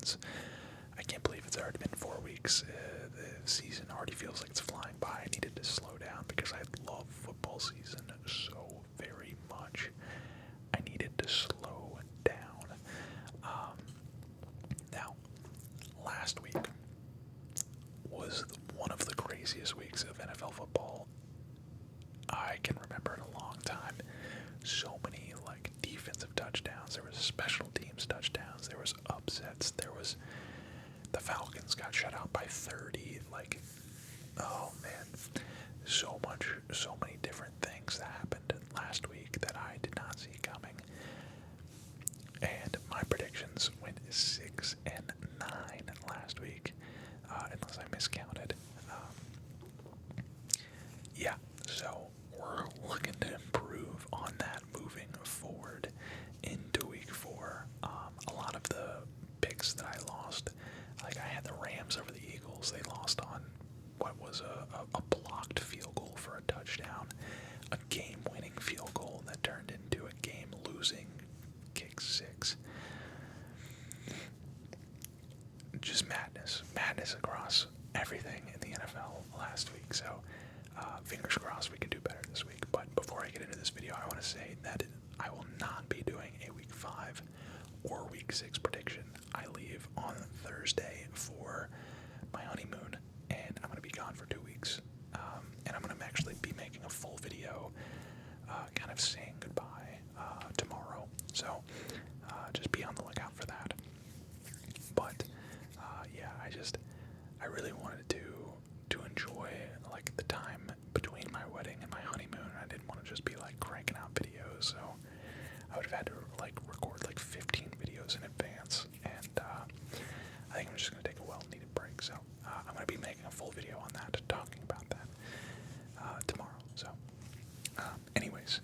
Falcons. I can't believe it's already been 4 weeks. The season already feels like it's flying by. I needed to slow down because I love football season so very much. I needed to slow down. Now, last week was one of the craziest weeks of NFL football I can remember in a long time. So many defensive touchdowns. There was special teams touchdowns. There was upsets. There was the Falcons got shut out by 30. Oh man, so many different things that happened last week that I did not see coming. And my predictions went 6-9 last week, unless I miscounted. Yeah, so we're looking to improve on that moving forward into week 4. A lot of the picks that I lost, I had the Rams over the Eagles. They lost on what was a blocked field goal for a touchdown, a game-winning field goal that turned into a game-losing kick 6. Just madness across everything in the NFL last week. So fingers crossed we can do better this week. But before I get into this video, I want to say that I will not be doing a week 5 or week 6 prediction. I leave on Thursday for my honeymoon, and I'm going to be gone for 2 weeks. And I'm going to actually be making a full video kind of saying goodbye tomorrow. So just be on the lookout for that. But yeah, I really wanted to enjoy the time between my wedding and my honeymoon. I didn't want to just be cranking out videos, so I would have had to record 15 videos in advance, and I think I'm just going to take a well-needed break. So I'm going to be making a full video on that, talking about that tomorrow. So anyways,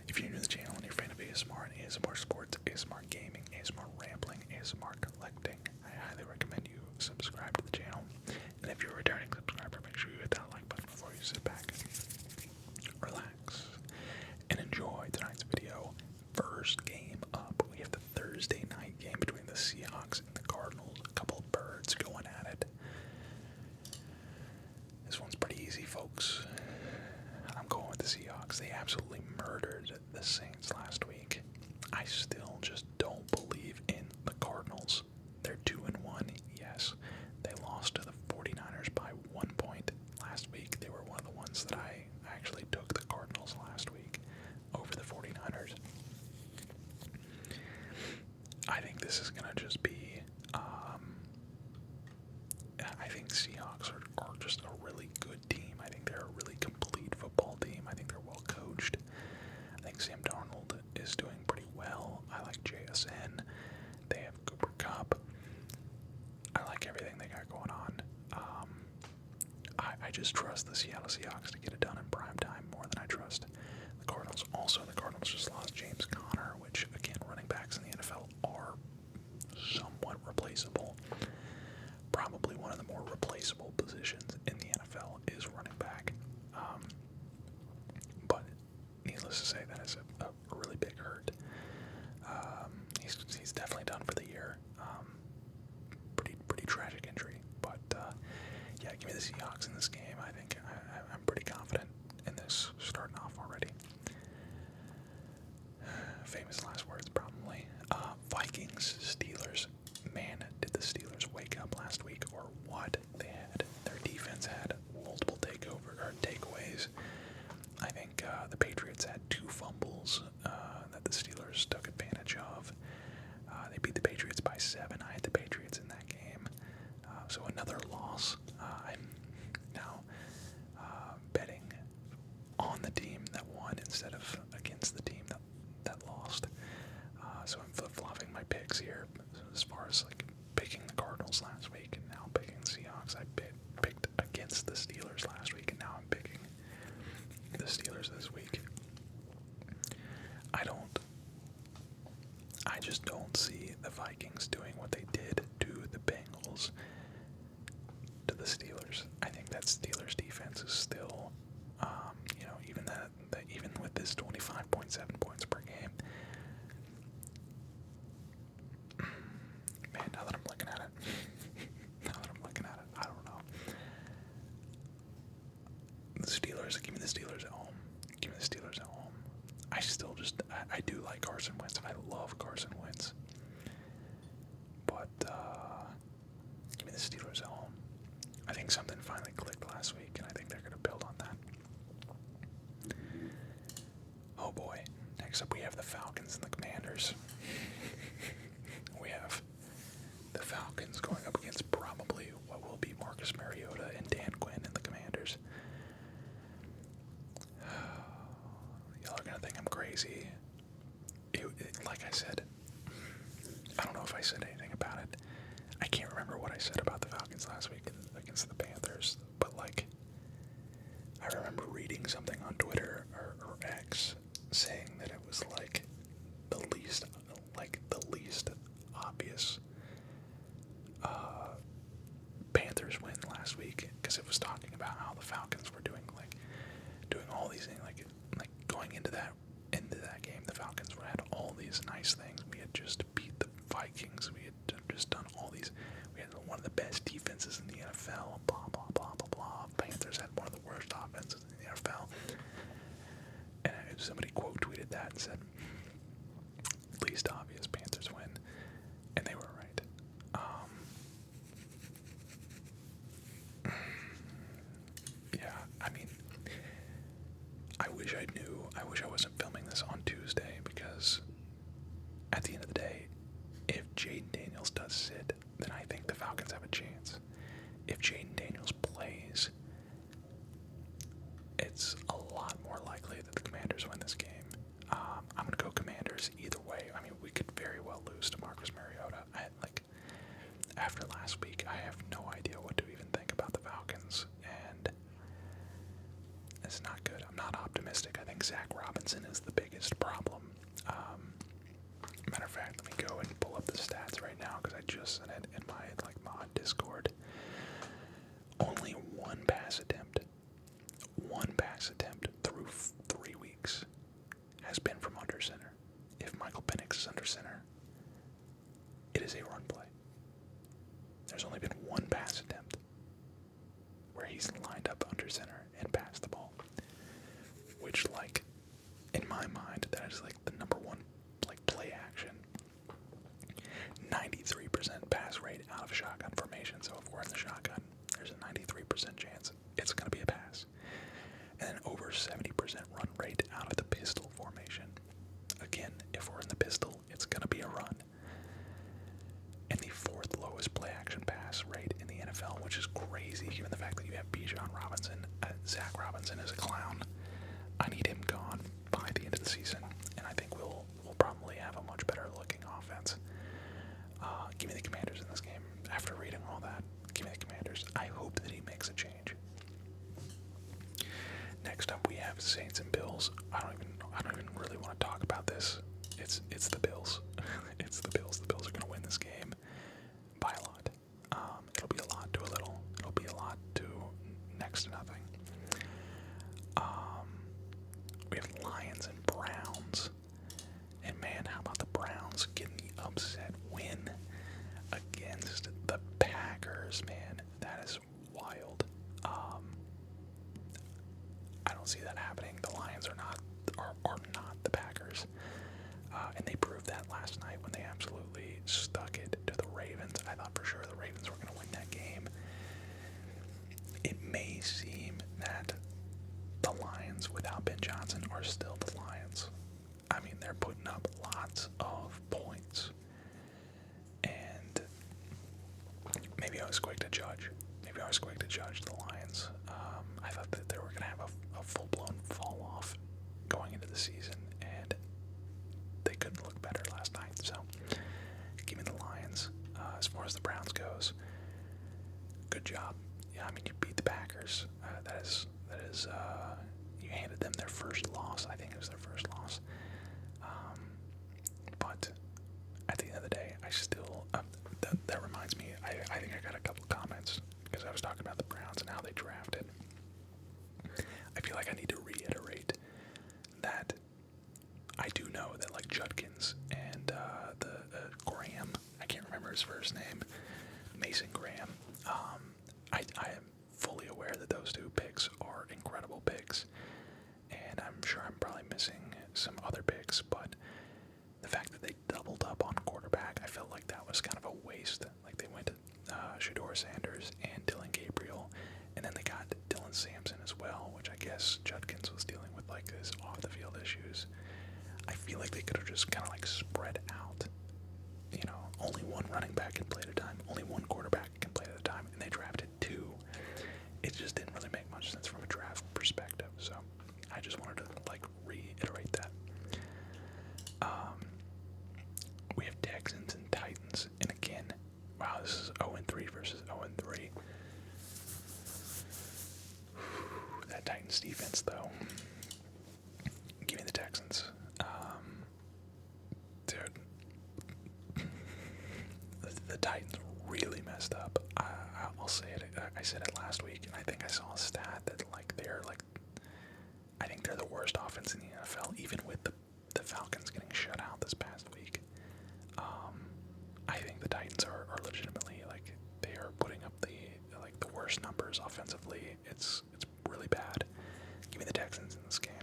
if you're new to the channel and you're a fan of ASMR and ASMR sports, ASMR gaming, ASMR rambling, ASMR collecting, I highly recommend you subscribe to the channel. And if you're a returning subscriber, make sure you hit that like button before you sit back, relax, and enjoy tonight's video. First game up, we have the Thursday night game between the Seahawks and the Cardinals. A couple of birds going at it. This one's pretty easy, folks. I'm going with the Seahawks. They absolutely murdered the Saints last week. I still just don't believe in the Cardinals. They're 2-1, yes. They lost to the 49ers by 1 point last week. They were one of the ones that I actually took the Cardinals last week over the 49ers. I think this is going to just be, I think Seahawks are just a really good team. I think they're a really complete football team. I think they're well coached. I think Sam Darnold is doing pretty well. I like JSN. They have Cooper Kupp. I like everything they got going on. I just trust the Seattle Seahawks to get it done in prime time more than I trust the Cardinals. Also, the Cardinals just lost James Conner, which, again, running backs in the NFL are somewhat replaceable. Probably one of the more replaceable positions in the NFL is running back. But needless to say, that is a really big hurt. He's definitely done for the year. Pretty tragic injury. But yeah, give me the Seahawks in this game. I think I'm pretty confident in this starting off already. Famous last words, probably. Vikings, Steelers. Man, did the Steelers wake up last week or what? Their defense had multiple takeaways. I think the Patriots had 2 fumbles that the Steelers took advantage of. They beat the Patriots by 7. I had the Patriots in that game. So another loss. I'm now betting on the team that won instead of against the team that lost. So I'm flip-flopping my picks here as far as picking the Cardinals last week and now picking the Seahawks. I picked against the Steelers last week and now I'm picking the Steelers this week. I just don't see the Vikings doing what they did to the Bengals to the Steelers. I think that Steelers defense is still, even with this 25.7 points per game. Man, now that I'm looking Steelers at home. I think something finally clicked last week, and I think they're going to build on that. Oh boy. Next up, we have the Falcons and the Commanders. We have the Falcons going up against probably what will be Marcus Mariota and Dan Quinn and the Commanders. Y'all are going to think I'm crazy. Like I said, I don't know if I said anything about it. I can't remember what I said about the Falcons last week against the Panthers, but like, I remember reading something on Twitter or X saying that it was like the least obvious Panthers win last week, because it was talking about how the Falcons were doing all these things, like going into that game, the Falcons had all these nice things. We had just beat the Vikings. We had just done all these. We had one of the best defenses in the NFL. Blah blah blah blah blah. Panthers had one of the worst offenses in the NFL. And somebody quote tweeted that and said, "Least obvious, Panthers win," and they were right. Yeah, I mean, I wish I knew. I wish I wasn't filming this on Tuesday, because at the end of the day, if Jaden Daniels does sit, then I think the Falcons have a chance. If Jaden Daniels plays, it's a lot more likely that the Commanders win this game. I'm going to go Commanders either way. I mean, we could very well lose to Marcus Mariota. After last week, I have no idea what to even think about the Falcons, and it's not good. I'm not optimistic. I think Zach Robinson is the biggest problem. Matter of fact, let me go and pull up the stats right now, because I just sent it in my mod Discord. Only one pass attempt through 3 weeks has been from under center. If Michael Penix is under center, it is a run play. There's only been one pass attempt where he's lined up under center and passed the ball, which, in my mind, that is the number one play action. 93% pass rate out of shotgun formation. So if we're in the shotgun, there's a 93% chance it's going to be a pass. And then over 70% run rate out of the pistol formation. Again, if we're in the pistol, it's going to be a run. And the fourth lowest play action pass rate in the NFL, which is crazy given the fact that you have Bijan Robinson. Zach Robinson is a clown. I need him gone by the end of the season, and I think we'll probably have a much better looking offense. Give me the Commanders in this game. After reading all that, give me the Commanders. I hope that he makes a change. Next up, we have Saints and Bills. I don't even really want to talk about this. It's the Bills. It's the Bills. The Bills are going to win this game by a lot. It'll be a lot to a little. It'll be a lot to next to nothing. We have Lions and Browns. And man, how about the Browns getting the upset win against the Packers, man? That is wild. I don't see that happening. The Lions are not the Packers. And they proved that last night when they absolutely stuck it to the Ravens. I thought for sure the Ravens were going to win that game. It may seem that the Lions without Ben Johnson are still the Lions. I mean, they're putting up lots of points. And maybe I was quick to judge. The Lions. I thought that they were going to have a full-blown fall-off going into the season, and they couldn't look better last night. So, give me the Lions. As far as the Browns goes, good job. Yeah, I mean, you beat the Packers. That is. You handed them their first loss. I think it was their first loss. But at the end of the day, I still. That reminds me. I think I got a couple comments because I was talking about the Browns and how they drafted. I feel like I need to reiterate that I do know that Judkins and the Graham, I can't remember his first name, Mason Graham. I am fully aware that those two picks are incredible picks, and I'm sure I'm probably missing some other picks, but the fact that they doubled up on quarterback, I felt like that was kind of a waste. They went to Shedeur Sanders Titans defense, though. Give me the Texans. Dude, the Titans really messed up. I'll say it. I said it last week, and I think I saw a stat that I think they're the worst offense in the NFL, even with the Falcons getting shut out this past week. I think the Titans are legitimately they are putting up the worst numbers offensively. It's really bad. Give me the Texans in this game.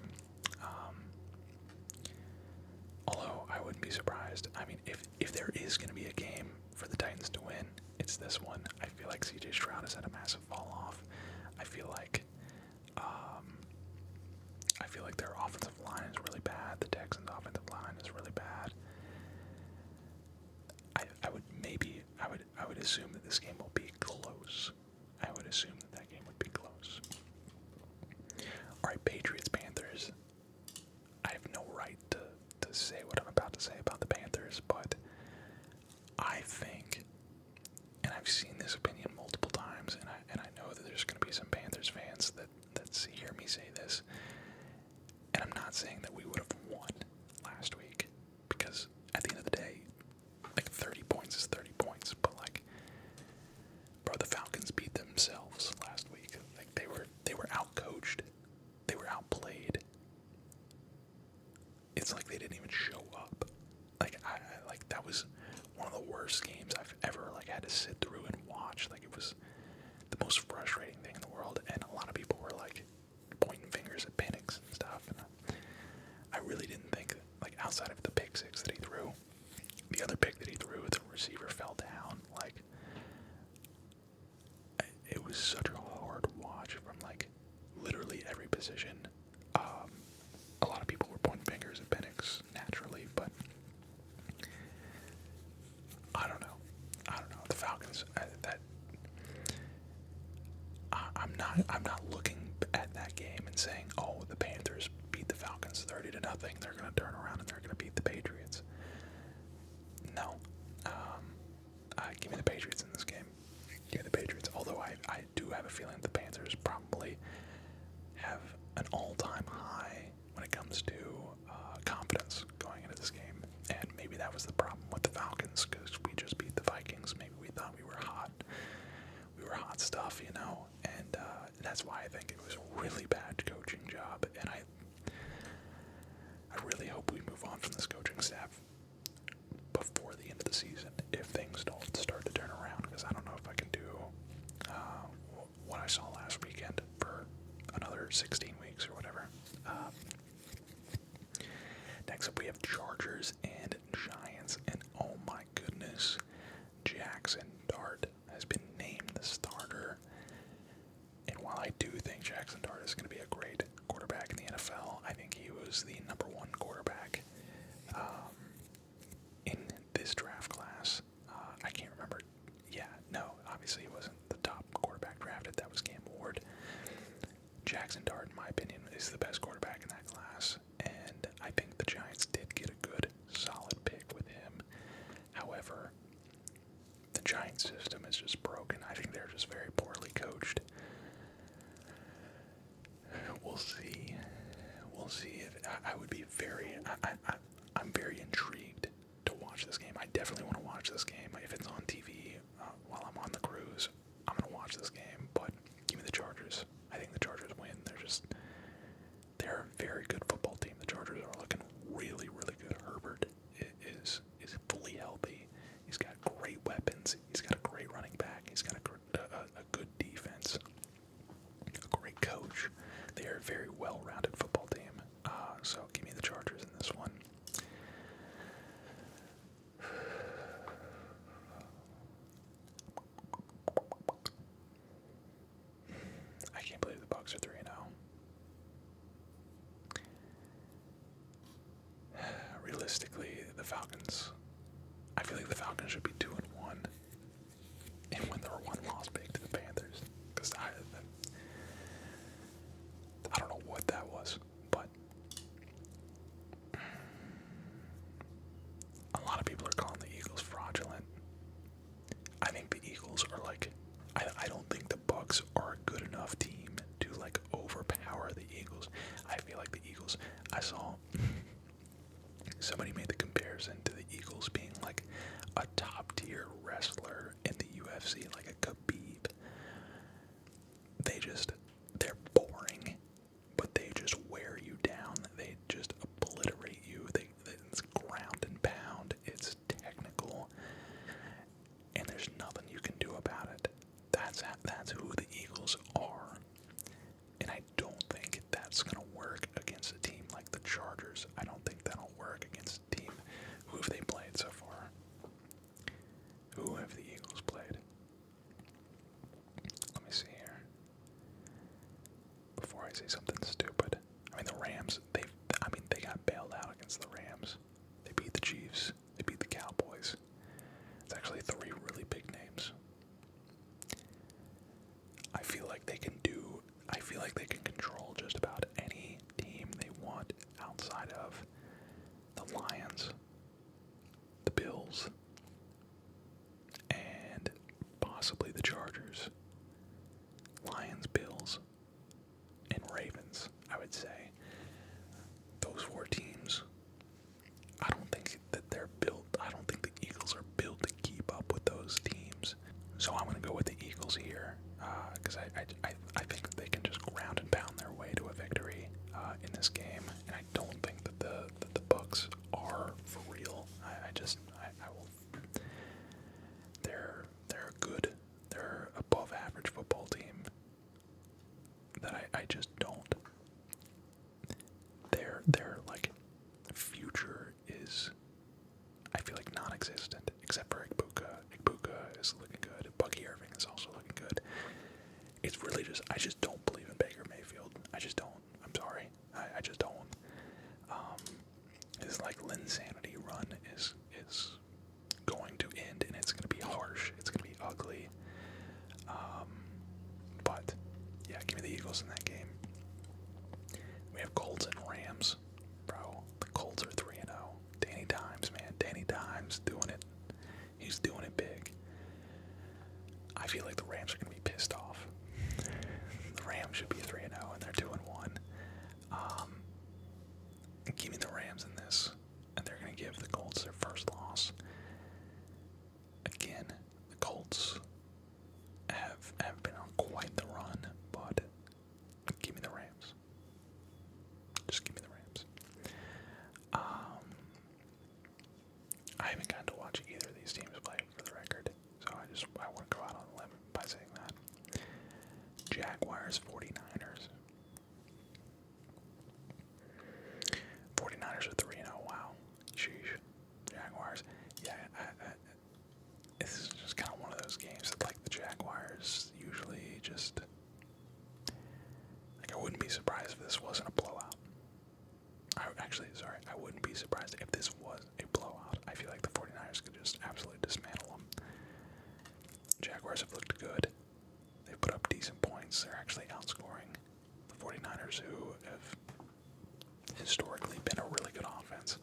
Although I wouldn't be surprised. I mean, if there is going to be a game for the Titans to win, it's this one. I feel like CJ Stroud has had a massive fall off. I feel like their offensive line is really bad. The Texans' offensive line is really bad. I would assume that this game will be close. I would assume that game would be close. All right, Patriots, Panthers. I have no right to say what I'm about to say about the Panthers, but I think, and I've seen this opinion multiple times, and I know that there's going to be some Panthers fans that hear me say this, and I'm not saying that we would have won last week, because at the end of the day, 30 points is 30 points, but bro, the Falcons beat themselves last week. They were outcoached, they were outplayed. It's like they didn't even show up. That was one of the worst games I've ever had to sit through and watch. It was the most frustrating thing in the world, and a lot of people were pointing fingers at Penix and stuff, and I really didn't think, outside of the pick six that he threw, the other pick that he threw, the receiver fell down. It was such a hard watch from literally every position. A lot of people were pointing fingers at Penix naturally, but I don't know. The Falcons. I'm not looking at that game and saying, oh, the Panthers beat the Falcons 30-0. They're going to turn around and they're going to beat the Patriots. No. Give me the Patriots in this game. Give me the Patriots. Although I do have a feeling the Panthers probably have an all-time high when it comes to confidence going into this game. And maybe that was the problem with the Falcons, because we just beat the Vikings. Maybe we thought we were hot. We were hot stuff, and that's why I think it was a really bad coaching job. And I really hope we move on from this coaching staff before the end of the season if things don't start to turn around, because I don't know if I can do what I saw last weekend for another 16 weeks or whatever. Next up we have Chargers and Giants, and oh my goodness, Jackson Dart has been named the starter. And while I do think Jackson Dart is going to be a great quarterback in the NFL, I think he was the number one quarterback in this draft class. I can't remember. Yeah, no, obviously he wasn't the top quarterback drafted. That was Cam Ward. Jackson Dart, in my opinion, is the best quarterback in that class, and I think the Giants did get a good, solid pick with him. However, the Giants system is just broken. I think they're just very poorly coached. We'll see. We'll see. I would be I'm very intrigued to watch this game. I definitely want to watch this game. If it's on TV while I'm on the cruise, I'm going to watch this game. But give me the Chargers. I think the Chargers win. They're a very good football team. The Chargers are looking really, really good. Herbert is fully healthy. He's got great weapons. He's got a great running back. He's got a good defense. A great coach. They are a very well-rounded football team. So give me the Chargers in this one. I can't believe the Bucs are 3-0. Realistically, the Falcons, I feel like the Falcons should be 2-1 and win their one loss big to the Panthers, because I don't know what that was, but a lot of people are calling the Eagles fraudulent. I think the Eagles are I don't think the Bucs are a good enough team to overpower the I saw somebody made the comparison to the Eagles being like a top tier wrestler in the UFC, like a Khabib. They're boring, but they just wear you down. They just obliterate you. It's ground and pound. It's technical, and there's nothing you can do about it. That's who the Eagles are, and I don't think that's gonna work against a team like the Chargers. I don't think that'll work against a team. Who have they played so far? Who have the Eagles played? Let me see here. Before I say something stupid, I mean the Rams. They got bailed out against the Rams. They beat the Chiefs. They beat the Cowboys. It's actually 3 really big names. I feel like they can control just about any team they want outside of the Lions, the Bills, and possibly the Chargers. Lions, Bills, and Ravens, I would say. Those 4 teams, I don't think the Eagles are built to keep up with those teams. So I'm going to go with the Eagles here, because I think that they can just ground and pound their way to a victory in this game, and I don't think that the Bucs are for real. I will. They're above average football team that I just don't. Their like future is, I feel like, non-existent, except for Igbuka. Igbuka is looking good. Bucky Irving is also looking good. It's really just, I just don't believe in Baker Mayfield. I just don't. I'm sorry. I just don't. His like Linsanity run is going to end, and it's going to be harsh. It's going to be ugly. But yeah, give me the Eagles in that game. We have Colts and Rams, bro. The Colts are 3-0. Danny Dimes, man. Danny Dimes doing it. He's doing it big. I feel like the Rams are going to be pissed off. The Rams should be 3-0, and they're 2-1. Give me the Rams in this, and they're going to give the Colts their first loss. Again, the Colts have been on quite the run, but give me the Rams. Just give me the Rams. I haven't gotten to watch either of these teams play, for the record, so I want to go out on a limb by saying that. Jaguars, 49ers. 49ers are 3-0. Wow. Sheesh. Jaguars. Yeah, this is just kind of one of those games that, like, the Jaguars usually just, like, I wouldn't be surprised if this wasn't a blowout. I wouldn't be surprised if this was a blowout. I feel like the 49ers could just absolutely dismantle them. Jaguars have looked good. They've put up decent points. They're actually outscoring the 49ers, who have historically been a really good offense.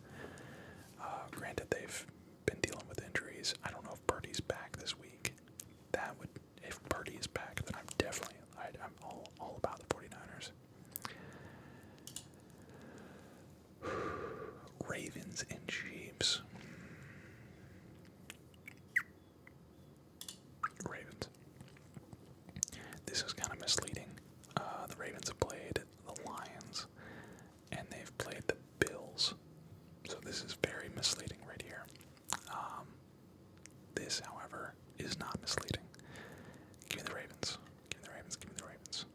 Granted, they've been dealing with injuries. I don't know if Purdy's back this week. If Purdy is back, then I'm all about the 49ers. Ravens and Chiefs. Ravens. This is kind of misleading. The Ravens have played the Lions, and they've played the Bills. So this is very misleading right here. This, however, is not misleading. Give me the Ravens. Give me the Ravens. Give me the Ravens.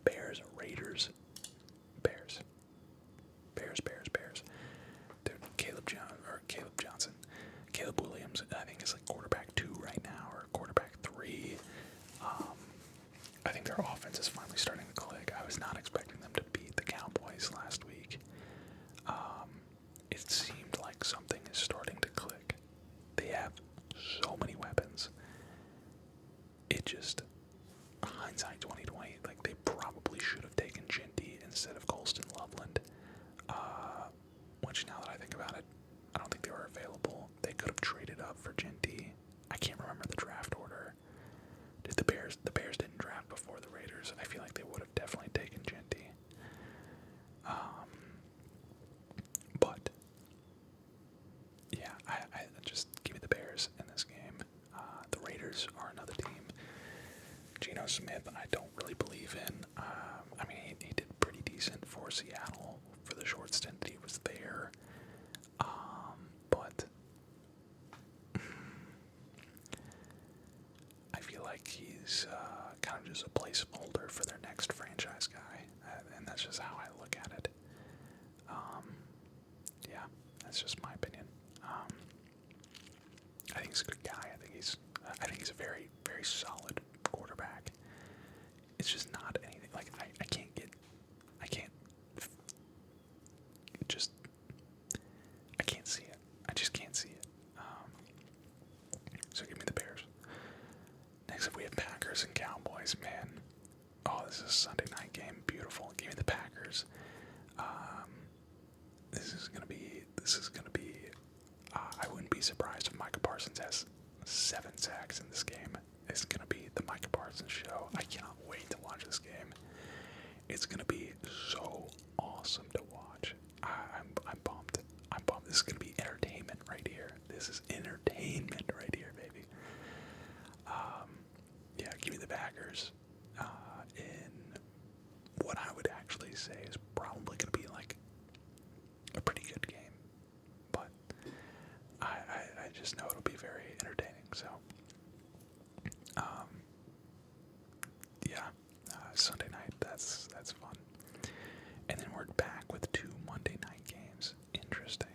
Bears, Raiders. Bears. Dude, Caleb Williams, I think, is like quarterback 2 right now, or quarterback 3. I think their offense is finally starting to click. I was not expecting them to beat the Cowboys last week. It seemed like something is starting to click. They have so many weapons. It just, hindsight 2020, like, they probably should have taken Ginty instead of Colston Loveland. Which, now that I think about it, I don't think they were available. They could have traded up for Ginty. I can't remember the draft order. Did the Bears didn't draft before the Raiders. I feel like they would have definitely taken Ginty. Geno Smith, I don't really believe in. I mean, he did pretty decent for Seattle for the short stint that he was there. But I feel like he's kind of just a placeholder for their next franchise guy, and that's just how I look at it. Yeah, that's just my opinion. I think he's a good guy. I think he's a very, very solid quarterback. It's just not anything like I can't see it. I just can't see it. So give me the Bears. Next up we have Packers and Cowboys. Man, oh, this is a Sunday night game. Beautiful. Give me the Packers. This is gonna be. I wouldn't be surprised if Micah Parsons has 7 sacks in this game. It's gonna be the Micah Parsons show. I cannot wait to watch this game. It's gonna be so awesome to watch. I'm pumped. I'm pumped. This is gonna be entertainment right here. This is entertainment right here, baby. Yeah, give me the Packers. In what I would actually say is probably gonna be like a pretty good game, but I just know it'll be very entertaining. So, yeah, Sunday night. That's fun. And then we're back with 2 Monday night games. Interesting.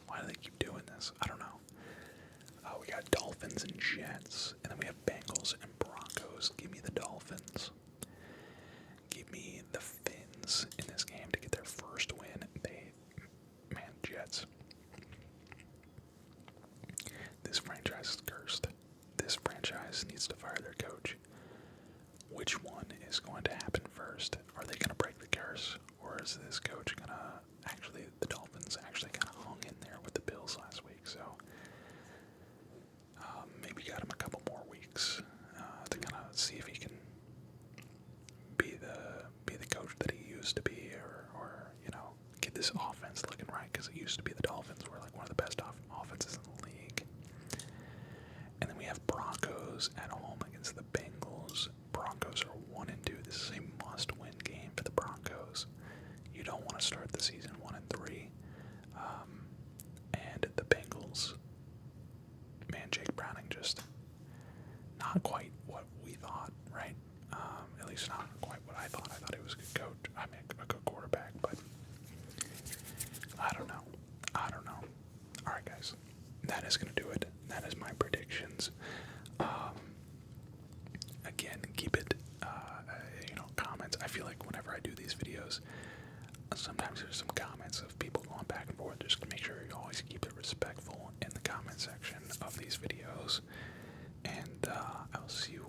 Why do they keep doing this? I don't know. We got Dolphins and Jets, and then we have Bengals and Broncos. Give me the Dolphins. Give me the Fins in this game to get their first win. Jets. This franchise is cursed. This franchise needs to fire their coach. Which one is going to happen first? Are they going to break the curse? Or is this coach going to actually, the Dolphins actually kind of hung in there with the Bills last week, so maybe got him a couple more weeks to kind of see if he can be the coach that he used to be, or you know, get this offense looking right, because it used to be the Dolphins were like one of the best offenses in the league. And then we have Broncos at home against the Bengals. Broncos are 1-2. This is a must-win game for the Broncos. You don't want to start the season 1-3. And the Bengals, man, Jake Browning just not quite what we thought, right? At least not quite what I thought. I thought he was a good coach. I mean, a good quarterback, but I don't know. All right, guys, that is going to do it. That is my predictions. Again, keep it, comments. I feel like whenever I do these videos, sometimes there's some comments of people going back and forth. Just make sure you always keep it respectful in the comment section of these videos. And I'll see you